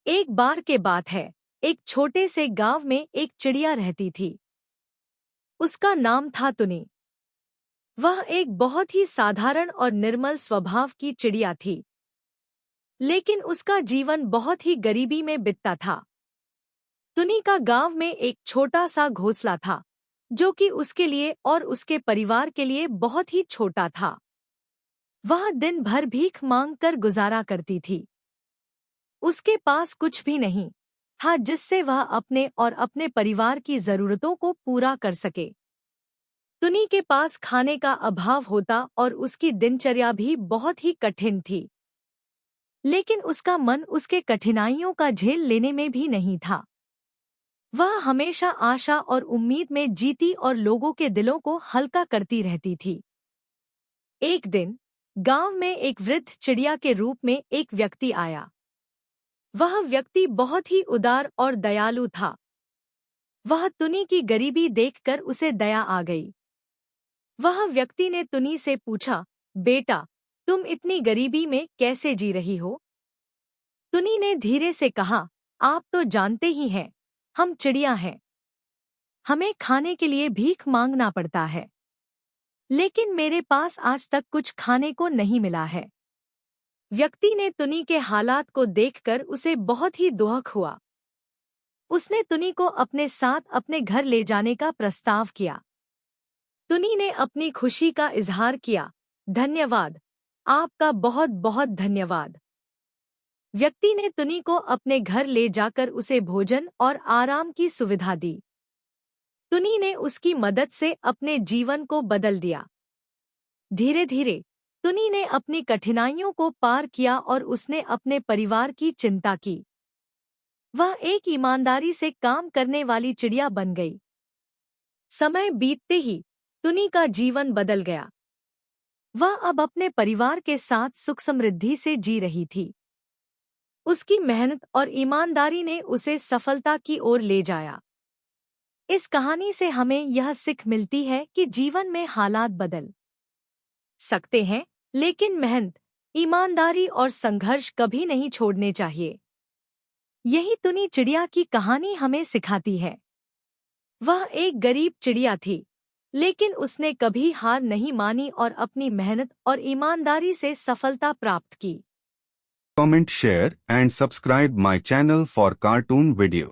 एक बार के बात है, एक छोटे से गांव में एक चिड़िया रहती थी। उसका नाम था तुनी। वह एक बहुत ही साधारण और निर्मल स्वभाव की चिड़िया थी, लेकिन उसका जीवन बहुत ही गरीबी में बीतता था। तुनी का गांव में एक छोटा सा घोंसला था, जो कि उसके लिए और उसके परिवार के लिए बहुत ही छोटा था। वह दिन भर भीख मांग कर गुजारा करती थी। उसके पास कुछ भी नहीं था जिससे वह अपने और अपने परिवार की जरूरतों को पूरा कर सके। तुनी के पास खाने का अभाव होता और उसकी दिनचर्या भी बहुत ही कठिन थी, लेकिन उसका मन उसके कठिनाइयों का झेल लेने में भी नहीं था। वह हमेशा आशा और उम्मीद में जीती और लोगों के दिलों को हल्का करती रहती थी। एक दिन गांव में एक वृद्ध चिड़िया के रूप में एक व्यक्ति आया। वह व्यक्ति बहुत ही उदार और दयालु था। वह तुनी की गरीबी देखकर उसे दया आ गई। वह व्यक्ति ने तुनी से पूछा, बेटा, तुम इतनी गरीबी में कैसे जी रही हो? तुनी ने धीरे से कहा, आप तो जानते ही हैं, हम चिड़िया हैं। हमें खाने के लिए भीख मांगना पड़ता है, लेकिन मेरे पास आज तक कुछ खाने को नहीं मिला है। व्यक्ति ने तुनी के हालात को देखकर उसे बहुत ही दुख हुआ। उसने तुनी को अपने साथ अपने घर ले जाने का प्रस्ताव किया। तुनी ने अपनी खुशी का इजहार किया, धन्यवाद, आपका बहुत बहुत धन्यवाद। व्यक्ति ने तुनी को अपने घर ले जाकर उसे भोजन और आराम की सुविधा दी। तुनी ने उसकी मदद से अपने जीवन को बदल दिया। धीरे धीरे तुनी ने अपनी कठिनाइयों को पार किया और उसने अपने परिवार की चिंता की। वह एक ईमानदारी से काम करने वाली चिड़िया बन गई। समय बीतते ही तुनी का जीवन बदल गया। वह अब अपने परिवार के साथ सुख समृद्धि से जी रही थी। उसकी मेहनत और ईमानदारी ने उसे सफलता की ओर ले जाया। इस कहानी से हमें यह सीख मिलती है कि जीवन में हालात बदल सकते हैं, लेकिन मेहनत, ईमानदारी और संघर्ष कभी नहीं छोड़ने चाहिए। यही तुनी चिड़िया की कहानी हमें सिखाती है। वह एक गरीब चिड़िया थी, लेकिन उसने कभी हार नहीं मानी और अपनी मेहनत और ईमानदारी से सफलता प्राप्त की। Comment, share and subscribe my channel for cartoon video.